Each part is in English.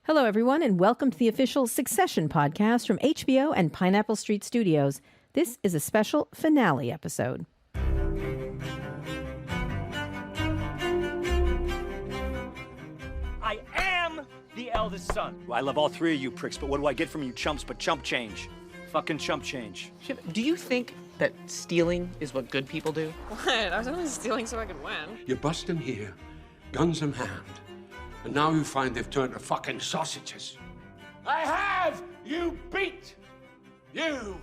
Hello, everyone, and welcome to the official Succession podcast from HBO and Pineapple Street Studios. This is a special finale episode. I am the eldest son. I love all three of you pricks, but what do I get from you chumps but chump change? Fucking chump change. Shiv, do you think that stealing is what good people do? What? I was only stealing so I could win. You bust in here, guns in hand, and now you find they've turned to fucking sausages. I have you beat! You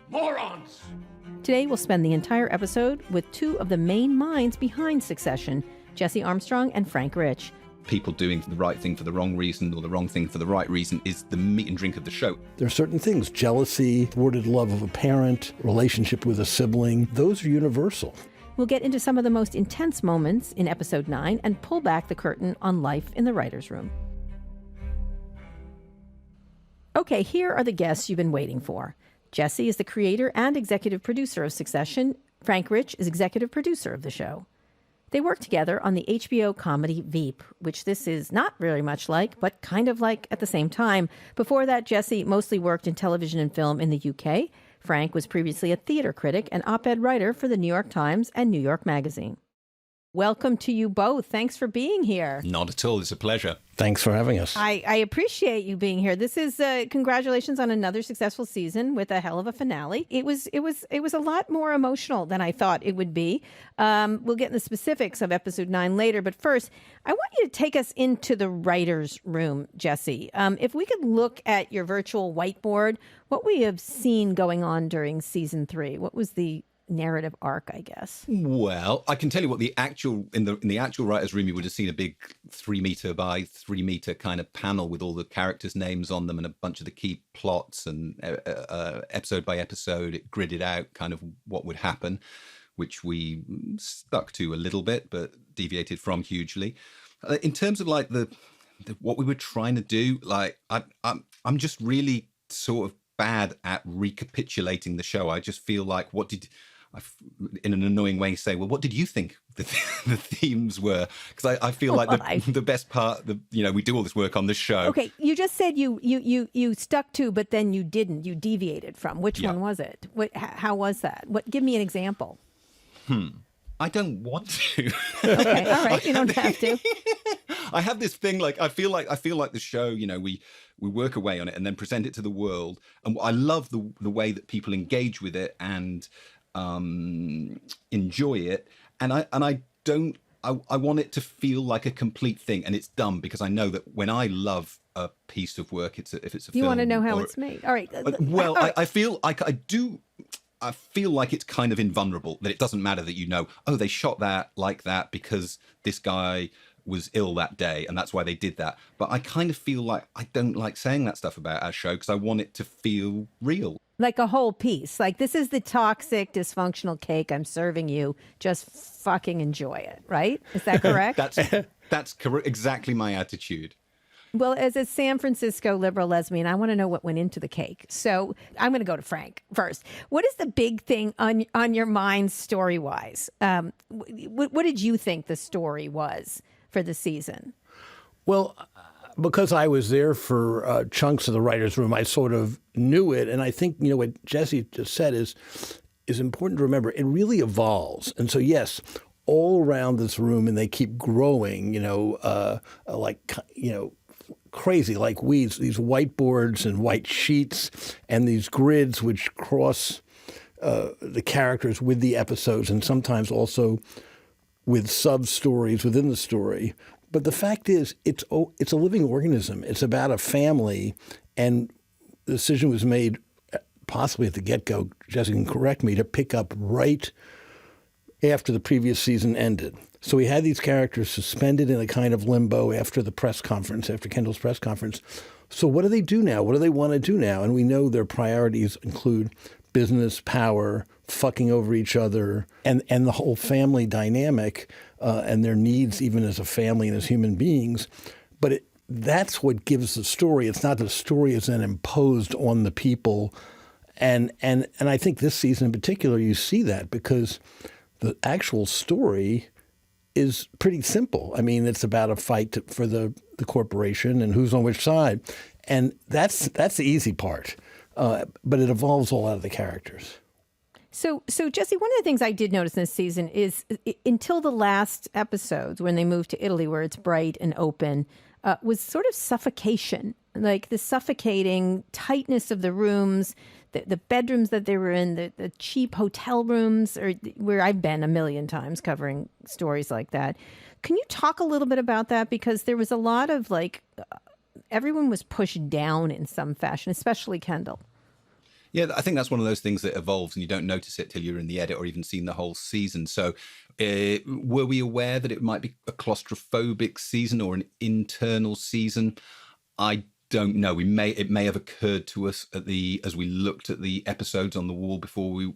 morons! Today, we'll spend the entire episode with two of the main minds behind Succession, Jesse Armstrong and Frank Rich. People doing the right thing for the wrong reason or the wrong thing for the right reason is the meat and drink of the show. There are certain things, jealousy, thwarted love of a parent, relationship with a sibling, those are universal. We'll get into some of the most intense moments in episode 9 and pull back the curtain on life in the writer's room. Okay, here are the guests you've been waiting for. Jesse is the creator and executive producer of Succession. Frank Rich is executive producer of the show. They work together on the HBO comedy Veep, which this is not very much like, but kind of like at the same time. Before that, Jesse mostly worked in television and film in the UK. Frank was previously a theater critic and op-ed writer for the New York Times and New York Magazine. Welcome to you both. Thanks for being here. Not at all. It's a pleasure. Thanks for having us. I appreciate you being here. This is congratulations on another successful season with a hell of a finale. It was a lot more emotional than I thought it would be. We'll get in the specifics of episode 9 later, but first, I want you to take us into the writer's room, Jesse. If we could look at your virtual whiteboard, what we have seen going on during season 3, what was the narrative arc, I guess? Well, I can tell you what the actual in the actual writer's room, you would have seen a big 3 meter by 3 meter kind of panel with all the characters' names on them and a bunch of the key plots, and episode by episode it gridded out kind of what would happen, which we stuck to a little bit but deviated from hugely. In terms of like the what we were trying to do, like I'm just really sort of bad at recapitulating the show. I just feel like in an annoying way say, well, what did you think the themes were? Because I feel like the best part, we do all this work on this show. Okay, you just said you stuck to, but then you didn't. You deviated from. Which one was it? How was that? Give me an example. I don't want to. Okay, all right, you don't have to. I have this thing, like I feel like the show, we work away on it and then present it to the world, and I love the way that people engage with it and enjoy it, and I want it to feel like a complete thing, and it's dumb because I know that when I love a piece of work, if it's a film, you want to know how it's made. All right. Well, all right. I feel like I feel like it's kind of invulnerable, that it doesn't matter that they shot that like that because this guy was ill that day and that's why they did that. But I kind of feel like I don't like saying that stuff about our show because I want it to feel real. Like a whole piece. Like, this is the toxic, dysfunctional cake I'm serving you. Just fucking enjoy it, right? Is that correct? That's correct. Exactly my attitude. Well, as a San Francisco liberal lesbian, I want to know what went into the cake. So I'm going to go to Frank first. What is the big thing on your mind story-wise? What did you think the story was for the season? Well, because I was there for chunks of the writer's room, I sort of knew it. And I think, what Jesse just said is important to remember. It really evolves. And so, yes, all around this room, and they keep growing, crazy, like weeds, these whiteboards and white sheets and these grids which cross the characters with the episodes and sometimes also with sub-stories within the story. But the fact is, it's a living organism. It's about a family, and the decision was made possibly at the get-go, Jesse can correct me, to pick up right after the previous season ended. So we had these characters suspended in a kind of limbo after the press conference, after Kendall's press conference. So what do they do now? What do they want to do now? And we know their priorities include business, power, fucking over each other, and the whole family dynamic and their needs even as a family and as human beings. But that's what gives the story. It's not the story is then imposed on the people. And I think this season in particular, you see that because the actual story is pretty simple. I mean, it's about a fight for the corporation and who's on which side. And that's the easy part. But it evolves all out of the characters. So Jesse, one of the things I did notice in this season is until the last episodes when they moved to Italy where it's bright and open, was sort of suffocation, like the suffocating tightness of the rooms, the bedrooms that they were in, the cheap hotel rooms, or where I've been a million times covering stories like that. Can you talk a little bit about that? Because there was a lot of everyone was pushed down in some fashion, especially Kendall. Yeah, I think that's one of those things that evolves and you don't notice it till you're in the edit or even seen the whole season. So were we aware that it might be a claustrophobic season or an internal season? I don't know. It may have occurred to us as we looked at the episodes on the wall before we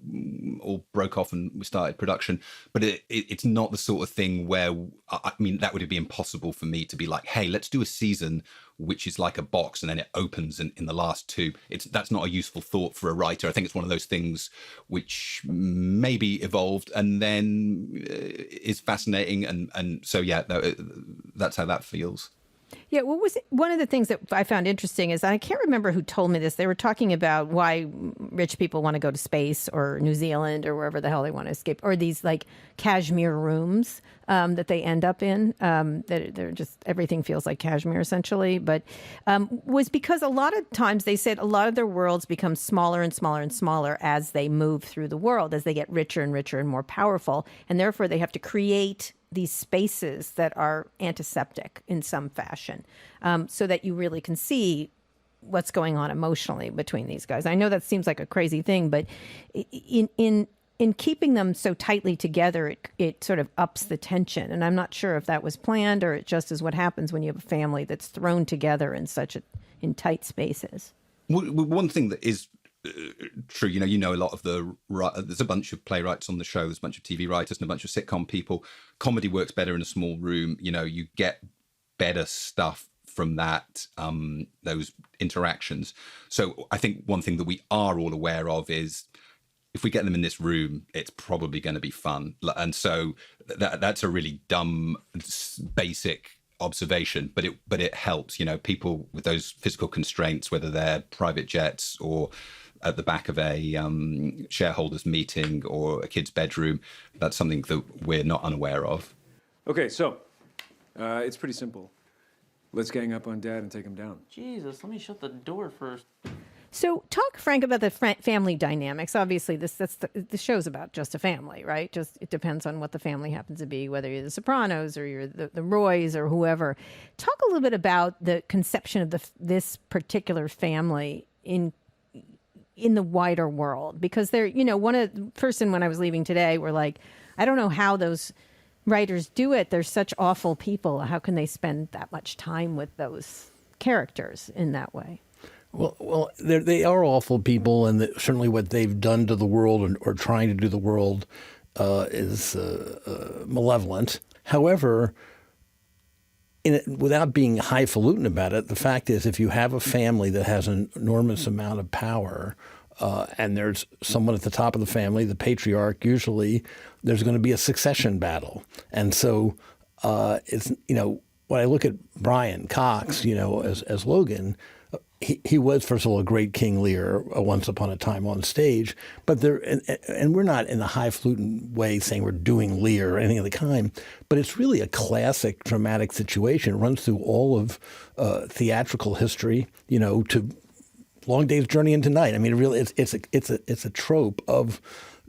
all broke off and we started production. But it's not the sort of thing where, I mean, that would be impossible for me to be like, hey, let's do a season which is like a box and then it opens in the last two. That's not a useful thought for a writer. I think it's one of those things which maybe evolved and then is fascinating. And so, yeah, that's how that feels. Yeah, what was one of the things that I found interesting is I can't remember who told me this. They were talking about why rich people want to go to space or New Zealand or wherever the hell they want to escape, or these like cashmere rooms that they end up in. They're just everything feels like cashmere essentially, but was because a lot of times they said a lot of their worlds become smaller and smaller and smaller as they move through the world, as they get richer and richer and more powerful, and therefore they have to create these spaces that are antiseptic in some fashion, so that you really can see what's going on emotionally between these guys. I know that seems like a crazy thing, but in keeping them so tightly together, it sort of ups the tension. And I'm not sure if that was planned or it just is what happens when you have a family that's thrown together in in tight spaces. One thing that is true, you know a lot of there's a bunch of playwrights on the show, there's a bunch of TV writers and a bunch of sitcom people. Comedy works better in a small room. You get better stuff from that, those interactions. So I think one thing that we are all aware of is if we get them in this room, it's probably going to be fun. And so that's a really dumb, basic observation, but it helps. People with those physical constraints, whether they're private jets or at the back of a shareholders meeting or a kid's bedroom, that's something that we're not unaware of. Okay, so it's pretty simple. Let's gang up on Dad and take him down. Jesus, let me shut the door first. So talk, Frank, about the family dynamics. Obviously, the show's about just a family, right? Just it depends on what the family happens to be, whether you're the Sopranos or you're the Roys or whoever. Talk a little bit about the conception of this particular family in the wider world, because they're, one person when I was leaving today were like, I don't know how those writers do it. They're such awful people. How can they spend that much time with those characters in that way? Well, they are awful people, and certainly what they've done to the world or trying to do the world is malevolent. However, without being highfalutin about it, the fact is if you have a family that has an enormous amount of power and there's someone at the top of the family, the patriarch, usually there's going to be a succession battle. And so it's, when I look at Brian Cox, as Logan, he was, first of all, a great King Lear once upon a time on stage, but and we're not in the highfalutin way saying we're doing Lear or anything of the kind, but it's really a classic dramatic situation. It runs through all of theatrical history, to Long Day's Journey into Night. I mean, really, it's a trope of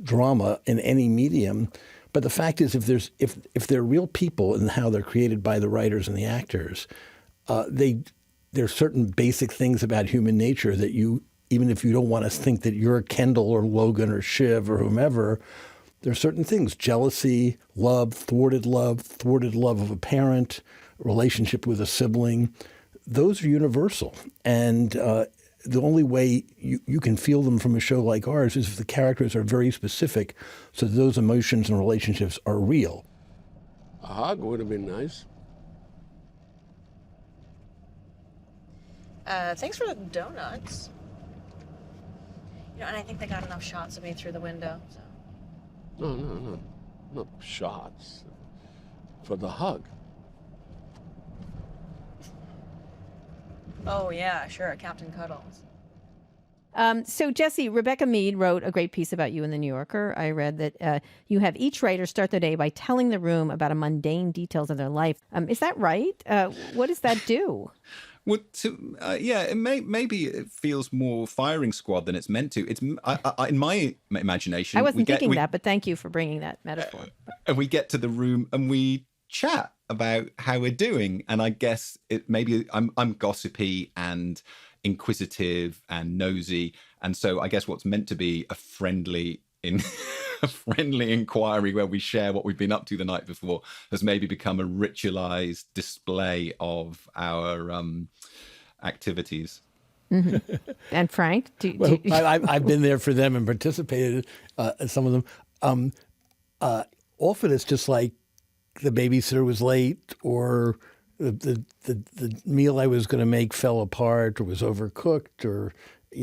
drama in any medium. But the fact is, if they're real people and how they're created by the writers and the actors, there's certain basic things about human nature that even if you don't want to think that you're Kendall or Logan or Shiv or whomever, there's certain things: jealousy, love thwarted love of a parent, relationship with a sibling. Those are universal. And the only way you can feel them from a show like ours is if the characters are very specific, so those emotions and relationships are real. A hug would have been nice. Thanks for the donuts. And I think they got enough shots of me through the window, so. No, not shots. for the hug. Oh, yeah, sure, Captain Cuddles. So, Jesse, Rebecca Mead wrote a great piece about you in The New Yorker. I read that you have each writer start their day by telling the room about a mundane details of their life. Is that right? What does that do? Well, maybe it feels more firing squad than it's meant to. It's in my imagination. I wasn't thinking that, but thank you for bringing that metaphor. And we get to the room and we chat about how we're doing. And I guess I'm gossipy and inquisitive and nosy, and so I guess what's meant to be a friendly inquiry where we share what we've been up to the night before has maybe become a ritualized display of our activities. Mm-hmm. And Frank, I've been there for them and participated in some of them. Often it's just like the babysitter was late, or the meal I was going to make fell apart or was overcooked, or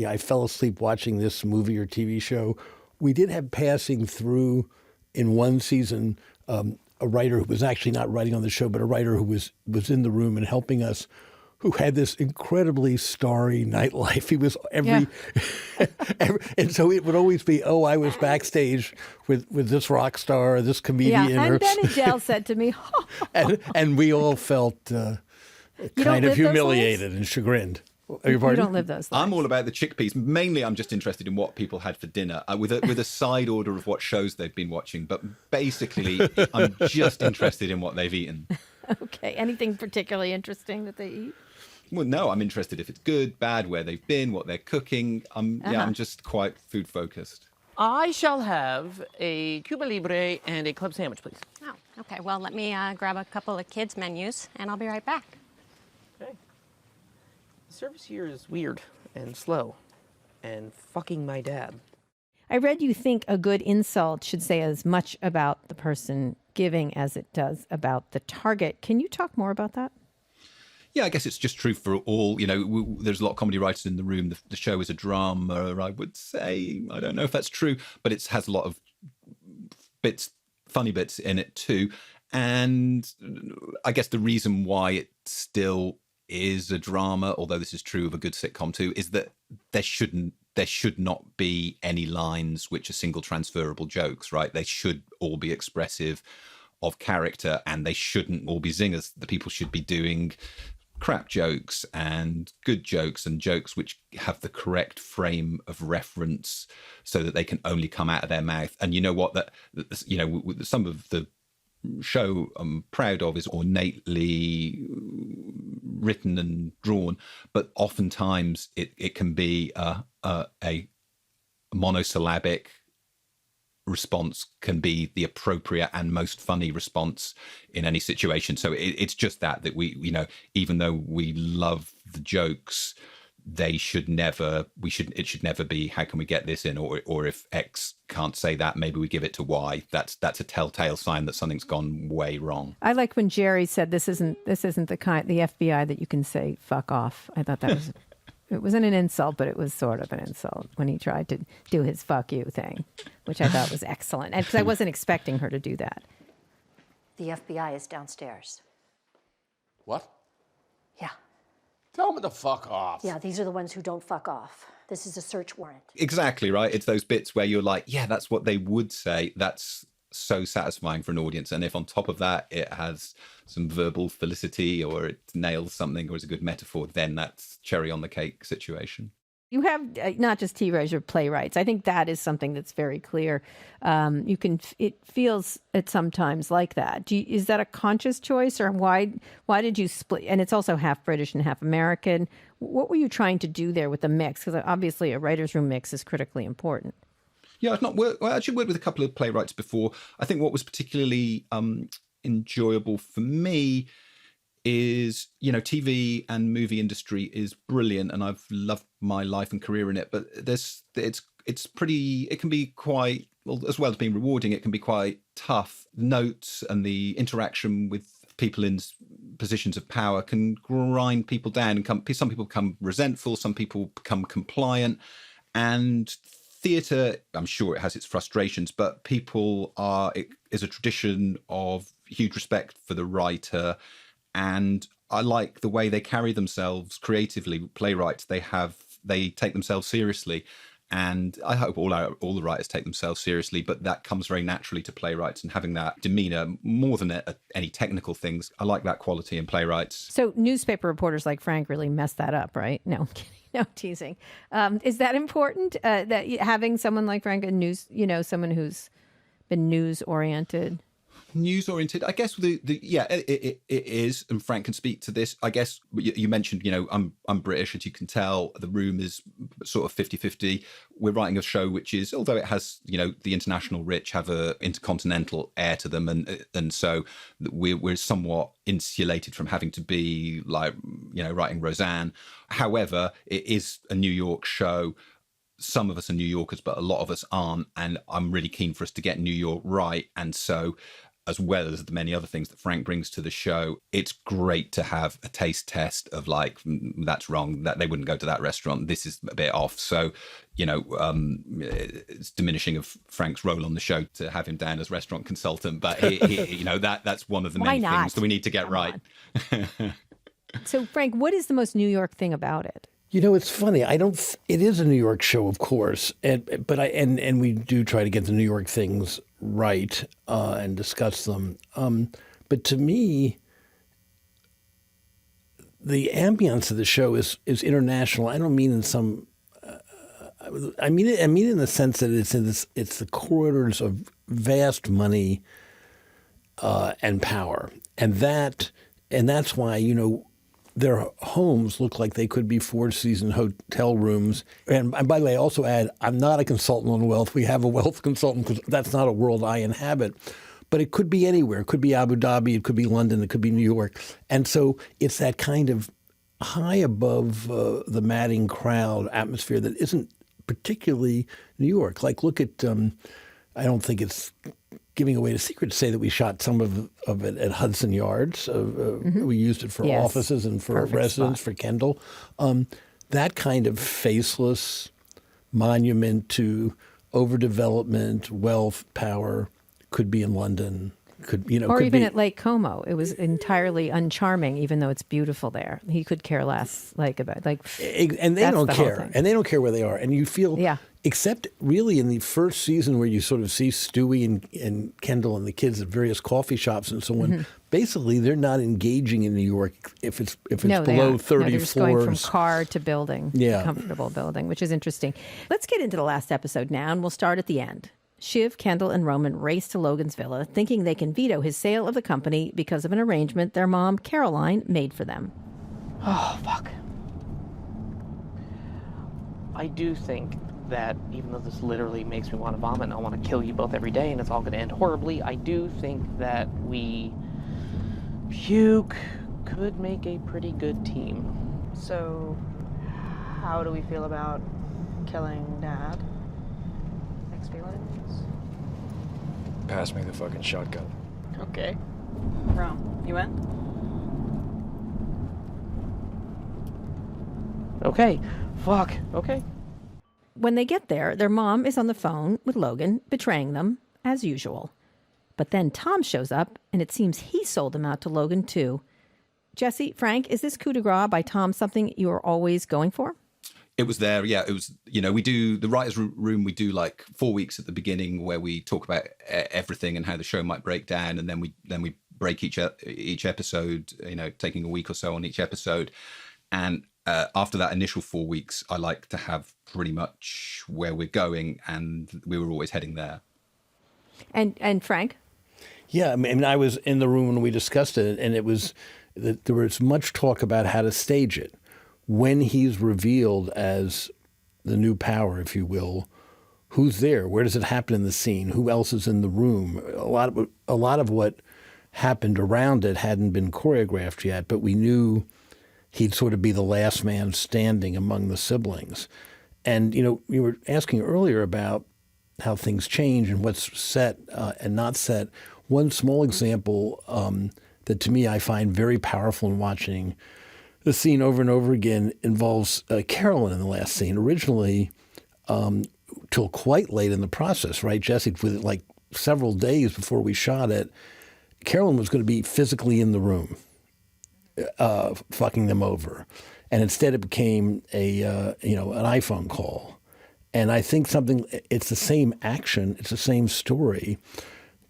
I fell asleep watching this movie or TV show. We did have passing through in one season a writer who was actually not writing on the show, but a writer who was in the room and helping us, who had this incredibly starry nightlife. He was every and so it would always be, I was backstage with this rock star, or this comedian. Yeah, and Ben Adele said to me, and we all felt kind of humiliated and chagrined. You don't live those lives. I'm all about the chickpeas. Mainly, I'm just interested in what people had for dinner, with a side order of what shows they've been watching. But basically, I'm just interested in what they've eaten. Okay. Anything particularly interesting that they eat? Well, no, I'm interested if it's good, bad, where they've been, what they're cooking. I'm just quite food focused. I shall have a Cuba Libre and a club sandwich, please. Oh, okay. Well, let me grab a couple of kids' menus, and I'll be right back. Okay. The service here is weird and slow and fucking my dad. I read you think a good insult should say as much about the person giving as it does about the target. Can you talk more about that? Yeah, I guess it's just true for all. There's a lot of comedy writers in the room. The show is a drama, I would say. I don't know if that's true, but it has a lot of funny bits in it too. And I guess the reason why it still is a drama, although this is true of a good sitcom too, is that there should not be any lines which are single transferable jokes, right? They should all be expressive of character, and they shouldn't all be zingers. The people should be doing crap jokes and good jokes and jokes which have the correct frame of reference so that they can only come out of their mouth. And you know what, some of the show I'm proud of is ornately written and drawn, but oftentimes it can be a monosyllabic response can be the appropriate and most funny response in any situation. So it's just that we, even though we love the jokes, it should never be, how can we get this in? Or if X can't say that, maybe we give it to Y. That's a telltale sign that something's gone way wrong. I like when Jerry said, this isn't the FBI that you can say fuck off. I thought that was it wasn't an insult, but it was sort of an insult when he tried to do his fuck you thing, which I thought was excellent. And because I wasn't expecting her to do that. The FBI is downstairs. What? Yeah. Tell me to fuck off. Yeah, these are the ones who don't fuck off. This is a search warrant. Exactly, right? It's those bits where you're like, yeah, that's what they would say. That's so satisfying for an audience. And if on top of that it has some verbal felicity, or it nails something, or is a good metaphor, then that's cherry on the cake situation. You have not just TVwriters or playwrights. I think that is something that's very clear. It feels at sometimes like that. Is that a conscious choice, or why did you split? And it's also half British and half American. What were you trying to do there with the mix? Because obviously a writer's room mix is critically important. Yeah, I actually worked with a couple of playwrights before. I think what was particularly enjoyable for me is, TV and movie industry is brilliant, and I've loved my life and career in it. But it can be quite, well, as well as being rewarding, it can be quite tough. Notes and the interaction with people in positions of power can grind people down, and some people become resentful, some people become compliant, and theatre, I'm sure it has its frustrations, but it is a tradition of huge respect for the writer. And I like the way they carry themselves creatively. Playwrights, they take themselves seriously. And I hope all the writers take themselves seriously, but that comes very naturally to playwrights, and having that demeanor more than any technical things. I like that quality in playwrights. So newspaper reporters like Frank really messed that up, right? No, I'm kidding. No, teasing. Is that important, that having someone like Frank, someone who's been news oriented? News oriented, I guess. It is, and Frank can speak to this. I guess you mentioned, I'm British, as you can tell. The room is sort of 50-50. We're writing a show which is, although it has, the international rich have a intercontinental air to them, and so we're somewhat insulated from having to be like, writing Roseanne. However, it is a New York show. Some of us are New Yorkers, but a lot of us aren't, and I'm really keen for us to get New York right. And so, as well as the many other things that Frank brings to the show, it's great to have a taste test of like, that's wrong, that they wouldn't go to that restaurant, this is a bit off. So, it's diminishing of Frank's role on the show to have him down as restaurant consultant, but that's one of the many things that we need to get right. So, Frank, what is the most New York thing about it? It's funny. It is a New York show, of course, but we do try to get the New York things right and discuss them. But to me, the ambience of the show is international. I don't mean in some. I mean in the sense that it's the corridors of vast money and power, and that's why their homes look like they could be four-season hotel rooms. And by the way, I also add, I'm not a consultant on wealth. We have a wealth consultant because that's not a world I inhabit. But it could be anywhere. It could be Abu Dhabi. It could be London. It could be New York. And so it's that kind of high above the madding crowd atmosphere that isn't particularly New York. Like, look at, I don't think it's giving away the secret to say that we shot some of it at Hudson Yards. We used it for offices and for residents, for Kendall. That kind of faceless monument to overdevelopment, wealth, power could be in London. Or even at Lake Como. It was entirely uncharming, even though it's beautiful there. He could care less and they don't care. And they don't care where they are. And you feel, except really in the first season where you sort of see Stewie and Kendall and the kids at various coffee shops and so on, basically they're not engaging in New York if it's below 30 they're just floors. Going from car to building, comfortable building, which is interesting. Let's get into the last episode now, and we'll start at the end. Shiv, Kendall, and Roman race to Logan's villa, thinking they can veto his sale of the company because of an arrangement their mom, Caroline, made for them. Oh, fuck. I do think that, even though this literally makes me want to vomit and I want to kill you both every day and it's all going to end horribly, I do think that Puke could make a pretty good team. So, how do we feel about killing Dad? Mixed feelings? Pass me the fucking shotgun. Okay. Rome, you in? Okay. Fuck. Okay. When they get there, their mom is on the phone with Logan, betraying them, as usual. But then Tom shows up, and it seems he sold them out to Logan, too. Jesse, Frank, is this coup de grace by Tom something you are always going for? It was there, yeah. It was, we do the writers' room. We do like 4 weeks at the beginning where we talk about everything and how the show might break down, and then we break each episode. Taking a week or so on each episode, and after that initial 4 weeks, I like to have pretty much where we're going, and we were always heading there. And Frank? Yeah, I mean, I was in the room when we discussed it, and it was there was much talk about how to stage it. When he's revealed as the new power, if you will, who's there? Where does it happen in the scene? Who else is in the room? A lot of what happened around it hadn't been choreographed yet, but we knew he'd sort of be the last man standing among the siblings. And, you were asking earlier about how things change and what's set and not set. One small example that to me I find very powerful in watching the scene over and over again involves Carolyn in the last scene. Originally, till quite late in the process, right, Jesse? With like several days before we shot it, Carolyn was going to be physically in the room, fucking them over, and instead it became an iPhone call. And I think it's the same action, it's the same story,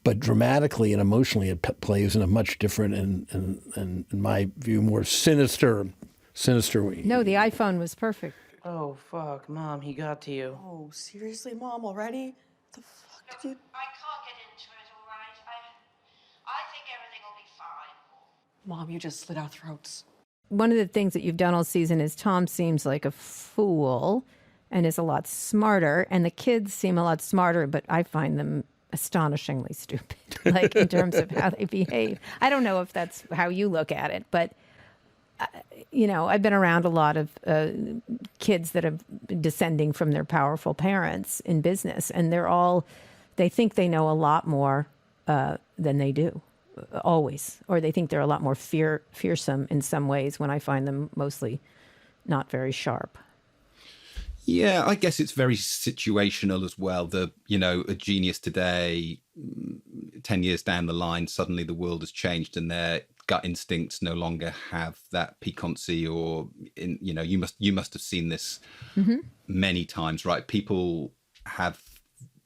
but dramatically and emotionally it plays in a much different and in my view, more sinister way. No, the iPhone was perfect. Oh, fuck, Mom, he got to you. Oh, seriously, Mom, already? The fuck did you... I can't get into it, all right? I think everything will be fine. Mom, you just slit our throats. One of the things that you've done all season is Tom seems like a fool and is a lot smarter, and the kids seem a lot smarter, but I find them astonishingly stupid, like in terms of how they behave. I don't know if that's how you look at it, but I've been around a lot of kids that have been descending from their powerful parents in business, and they think they know a lot more than they do, always, or they think they're a lot more fearsome in some ways when I find them mostly not very sharp. Yeah, I guess it's very situational as well. A genius today, 10 years down the line, suddenly the world has changed and their gut instincts no longer have that piquancy you must have seen this many times, right? People have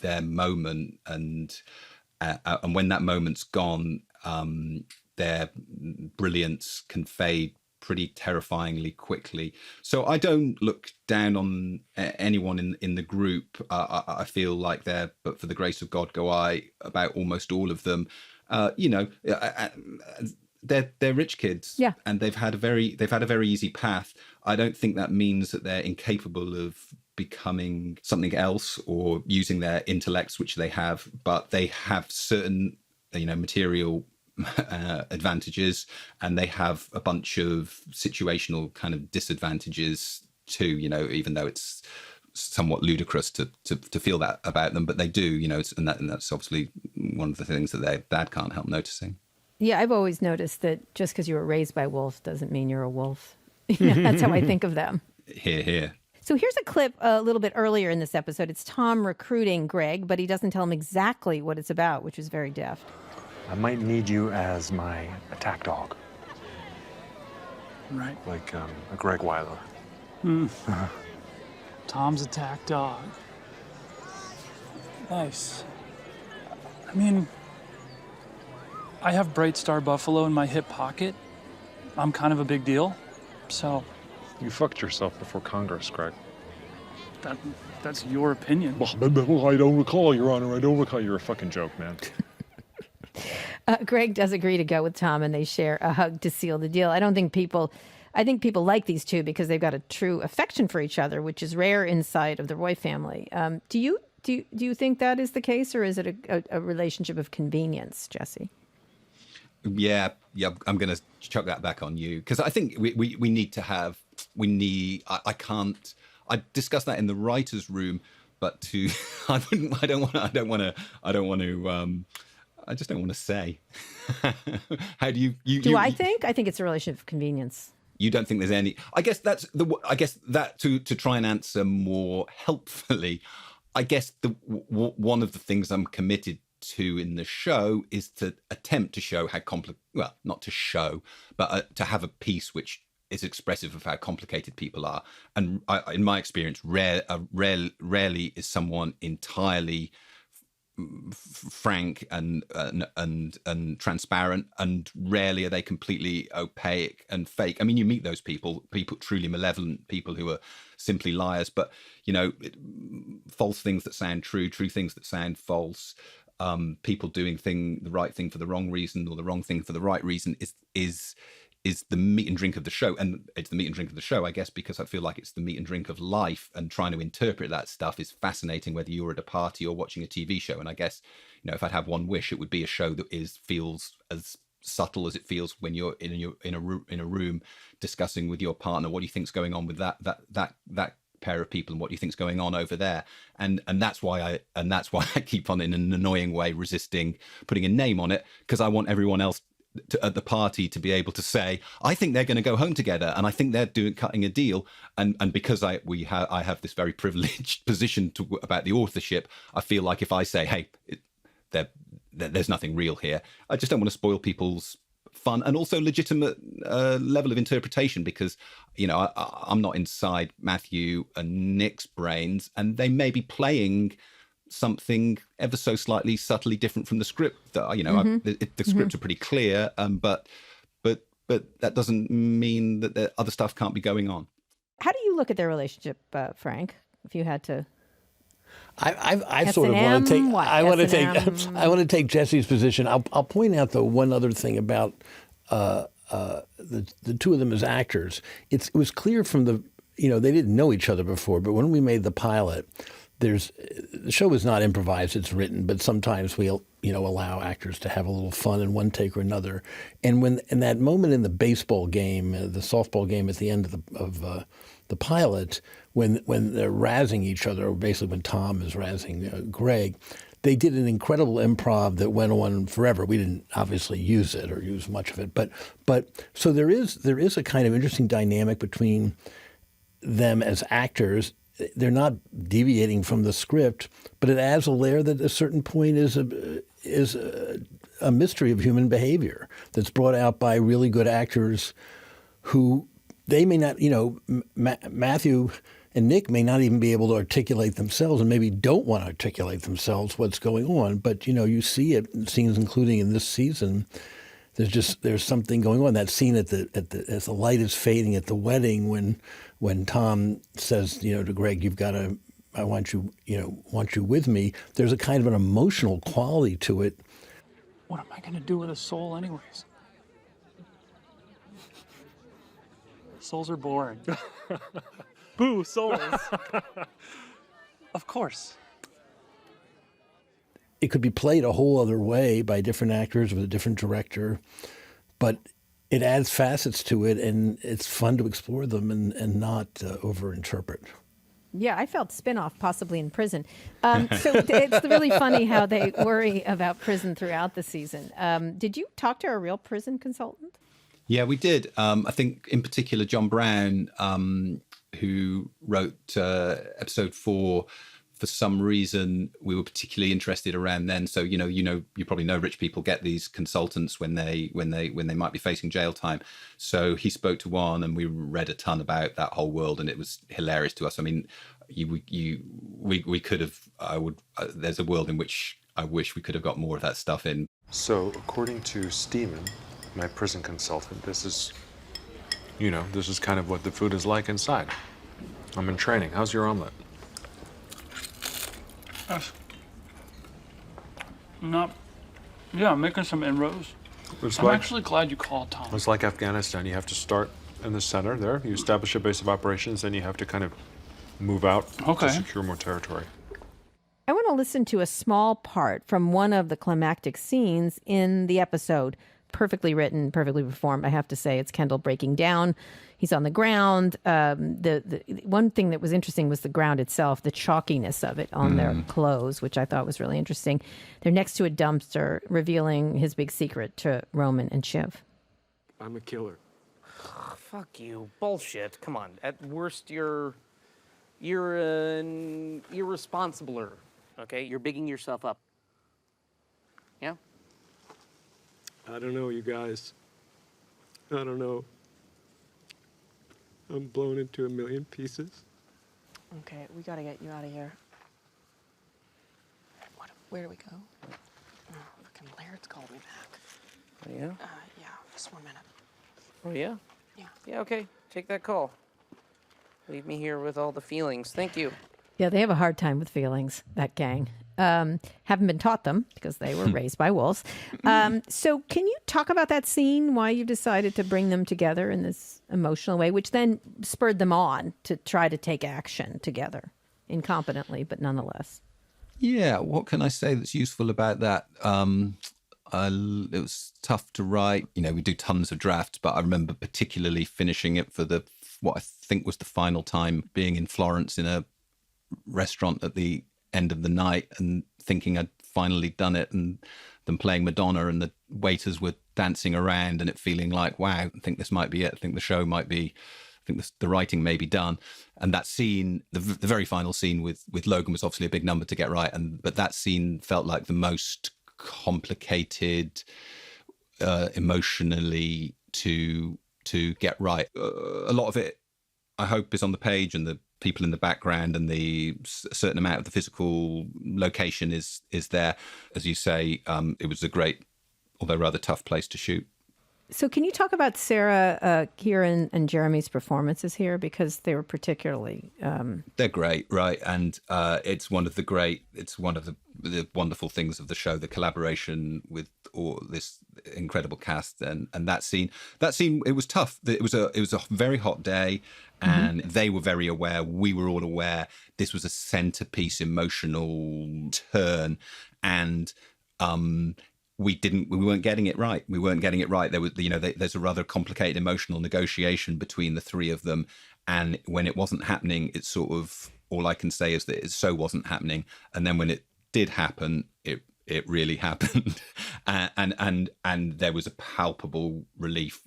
their moment and when that moment's gone, their brilliance can fade pretty terrifyingly quickly. So I don't look down on anyone in the group. I feel like but for the grace of God go I about almost all of them. They're rich kids, yeah, and they've had a very easy path. I don't think that means that they're incapable of becoming something else or using their intellects, which they have, but they have certain material advantages, and they have a bunch of situational kind of disadvantages too, even though it's somewhat ludicrous to feel that about them, but they do, and that's obviously one of the things that their dad can't help noticing. Yeah, I've always noticed that just because you were raised by wolves doesn't mean you're a wolf. That's how I think of them. Here. So here's a clip a little bit earlier in this episode. It's Tom recruiting Greg, but he doesn't tell him exactly what it's about, which is very deft. I might need you as my attack dog. Right. Like a Greg Weiler. Tom's attack dog. Nice. I mean, I have Bright Star Buffalo in my hip pocket. I'm kind of a big deal, so... You fucked yourself before Congress, Greg. That's your opinion. Well, I don't recall, Your Honor. I don't recall. You're a fucking joke, man. Greg does agree to go with Tom, and they share a hug to seal the deal. I think people like these two because they've got a true affection for each other, which is rare inside of the Roy family. Do you think that is the case, or is it a relationship of convenience, Jesse? Yeah, I'm going to chuck that back on you because I think we need to have. I discussed that in the writers' room, but I just don't want to say. How do you? I think it's a relationship of convenience. You don't think there's any? I guess that to try and answer more helpfully. I guess one of the things I'm committed to in the show is to attempt to show how not to show, but to have a piece which is expressive of how complicated people are. And in my experience, rarely is someone entirely frank and transparent, and rarely are they completely opaque and fake. I mean, you meet those people truly malevolent people who are simply liars, but false things that sound true things that sound false, people doing the right thing for the wrong reason or the wrong thing for the right reason is the meat and drink of the show. And it's the meat and drink of the show, I guess, because I feel like it's the meat and drink of life, and trying to interpret that stuff is fascinating, whether you're at a party or watching a TV show. And I guess, if I'd have one wish, it would be a show that feels as subtle as it feels when you're in a room discussing with your partner, what do you think's going on with that pair of people, and what do you think's going on over there? And that's why I keep on, in an annoying way, resisting putting a name on it, because I want everyone else at the party to be able to say, I think they're going to go home together, and I think they're cutting a deal. And because I have this very privileged position about the authorship, I feel like if I say, hey, there's nothing real here, I just don't want to spoil people's fun and also legitimate level of interpretation, because I'm not inside Matthew and Nick's brains, and they may be playing something ever so slightly subtly different from the script. That the scripts are pretty clear, but that doesn't mean that the other stuff can't be going on. How do you look at their relationship, Frank? If you had to. I sort of want to take. I want to take Jesse's position. I'll point out though one other thing about the two of them as actors. It was clear from they didn't know each other before, but when we made the pilot, the show is not improvised; it's written. But sometimes we'll allow actors to have a little fun in one take or another. And in that moment in the baseball game, the softball game at the end of the pilot, when they're razzing each other, or basically when Tom is razzing Greg, they did an incredible improv that went on forever. We didn't obviously use it or use much of it, but so there is a kind of interesting dynamic between them as actors. They're not deviating from the script, but it adds a layer that at a certain point is a mystery of human behavior that's brought out by really good actors who they may not, Matthew and Nick may not even be able to articulate themselves, and maybe don't want to articulate themselves what's going on. But you see it in scenes, including in this season. There's something going on. That scene as the light is fading at the wedding, when Tom says to Greg, I want you with me. There's a kind of an emotional quality to it. What am I going to do with a soul anyways? Souls are boring. Boo, souls. Of course. It could be played a whole other way by different actors with a different director, but it adds facets to it, and it's fun to explore them and not overinterpret. Yeah, I felt spin-off possibly in prison. So it's really funny how they worry about prison throughout the season. Did you talk to a real prison consultant? Yeah, we did. I think in particular, John Brown, who wrote episode 4, for some reason we were particularly interested around then. So you probably know rich people get these consultants when they might be facing jail time. So he spoke to one, and we read a ton about that whole world, and it was hilarious to us. I mean, we could have. There's a world in which I wish we could have got more of that stuff in. So according to Steven, my prison consultant, this is kind of what the food is like inside. I'm in training. How's your omelet? I'm making some inroads. I'm actually glad you called, Tom. It's like Afghanistan. You have to start in the center there. You establish a base of operations, then you have to kind of move out to secure more territory. I want to listen to a small part from one of the climactic scenes in the episode. Perfectly written, perfectly performed. I have to say, it's Kendall breaking down. He's on the ground. The one thing that was interesting was the ground itself, the chalkiness of it on their clothes, which I thought was really interesting. They're next to a dumpster, revealing his big secret to Roman and Shiv. I'm a killer. Fuck you. Bullshit. Come on. At worst, you're an irresponsibler. Okay? You're bigging yourself up. Yeah? I don't know, you guys. I don't know. I'm blown into a million pieces. Okay, we gotta get you out of here. Where do we go? Oh, fucking Laird's called me back. Oh, yeah? Yeah, just 1 minute. Oh, yeah? Yeah. Yeah, okay. Take that call. Leave me here with all the feelings. Thank you. Yeah, they have a hard time with feelings, that gang. Haven't been taught them because they were raised by wolves. So can you talk about that scene, why you decided to bring them together in this emotional way, which then spurred them on to try to take action together, incompetently, but nonetheless? Yeah, what can I say that's useful about that? It was tough to write. We do tons of drafts, but I remember particularly finishing it for what I think was the final time, being in Florence in a restaurant at the end of the night and thinking I'd finally done it, and them playing Madonna, and the waiters were dancing around and it feeling like, wow, I think this might be it. I think the show might be, I think the writing may be done. And that scene, the very final scene with Logan was obviously a big number to get right. But that scene felt like the most complicated emotionally to get right. A lot of it, I hope, is on the page, and the people in the background and the certain amount of the physical location is there. As you say, it was a great, although rather tough place to shoot. So can you talk about Sarah, Kieran, and Jeremy's performances here? Because they were particularly... They're great, right? And it's one of the wonderful things of the show, the collaboration with all this incredible cast, and that scene, it was tough. It was a very hot day, and they were very aware, we were all aware, this was a centerpiece emotional turn, and we weren't getting it right. There was, there's a rather complicated emotional negotiation between the three of them, and when it wasn't happening, it's sort of, all I can say is that it so wasn't happening, and then when it did happen, it really happened, and there was a palpable relief.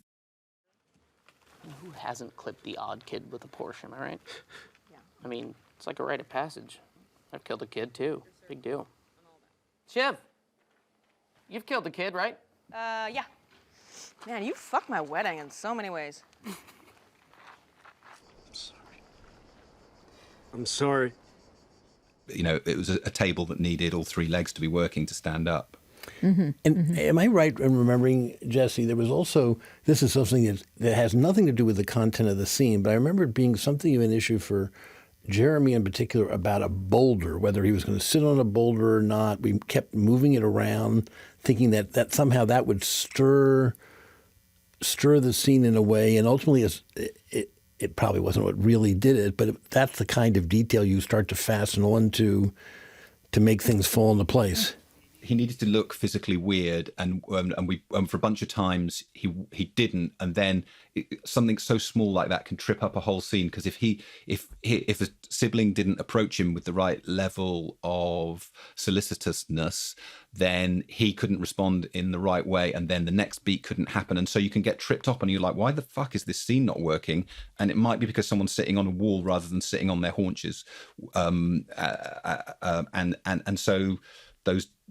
Who hasn't clipped the odd kid with a Porsche, am I right? Yeah. I mean, it's like a rite of passage. I've killed a kid too. Big deal. Shiv, you've killed a kid, right? Yeah. Man, you fucked my wedding in so many ways. I'm sorry. It was a table that needed all three legs to be working to stand up. And am I right in remembering, Jesse, there was also, this is something that has nothing to do with the content of the scene, but I remember it being something of an issue for Jeremy in particular about a boulder, whether he was going to sit on a boulder or not. We kept moving it around, thinking that somehow that would stir the scene in a way, and ultimately it probably wasn't what really did it, but that's the kind of detail you start to fasten on to make things fall into place. He needed to look physically weird, and we for a bunch of times he didn't, and then something so small like that can trip up a whole scene, because if a sibling didn't approach him with the right level of solicitousness, then he couldn't respond in the right way, and then the next beat couldn't happen, and so you can get tripped up and you're like, why the fuck is this scene not working? And it might be because someone's sitting on a wall rather than sitting on their haunches, and so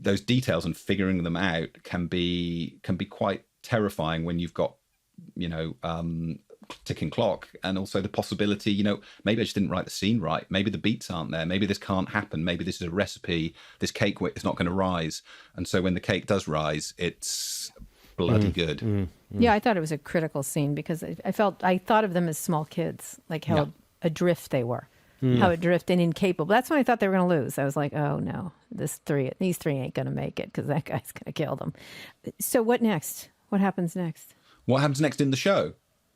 those details and figuring them out can be quite terrifying when you've got ticking clock, and also the possibility, maybe I just didn't write the scene right, maybe the beats aren't there, maybe this can't happen, maybe this is a recipe, this cake is not going to rise, and so when the cake does rise, it's bloody good. Yeah, I thought it was a critical scene because I thought of them as small kids, like how adrift they were. How adrift and incapable. That's when I thought they were going to lose. I was like, oh no, these three ain't going to make it because that guy's going to kill them. So what next? What happens next? What happens next in the show?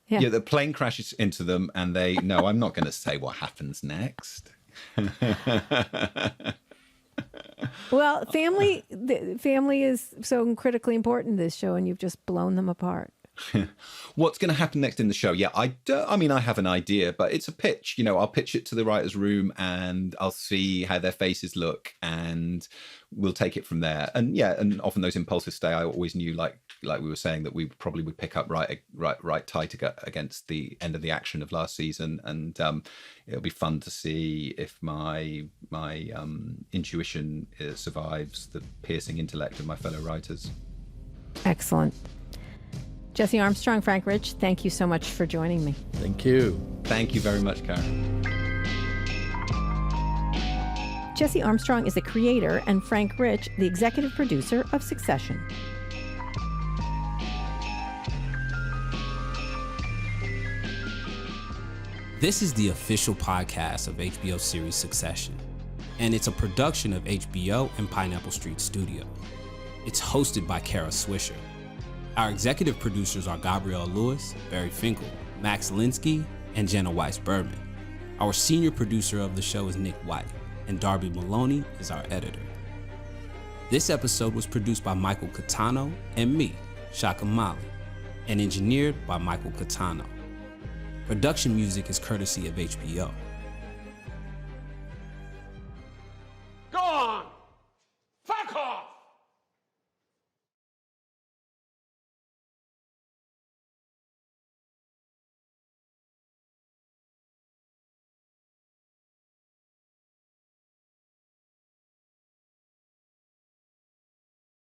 Yeah, the plane crashes into them, and no, I'm not going to say what happens next. Well, family is so critically important in this show, and you've just blown them apart. What's going to happen next in the show? Yeah, I have an idea, but it's a pitch. I'll pitch it to the writer's room, and I'll see how their faces look, and we'll take it from there. And and often those impulses stay. I always knew, like we were saying, that we probably would pick up right tight against the end of the action of last season, and it'll be fun to see if my intuition survives the piercing intellect of my fellow writers. Excellent. Jesse Armstrong, Frank Rich, thank you so much for joining me. Thank you. Thank you very much, Kara. Jesse Armstrong is the creator, and Frank Rich, the executive producer of Succession. This is the official podcast of HBO series Succession, and it's a production of HBO and Pineapple Street Studio. It's hosted by Kara Swisher. Our executive producers are Gabrielle Lewis, Barry Finkel, Max Linsky, and Jenna Weiss-Berman. Our senior producer of the show is Nick White, and Darby Maloney is our editor. This episode was produced by Michael Catano and me, Shaka Mali, and engineered by Michael Catano. Production music is courtesy of HBO.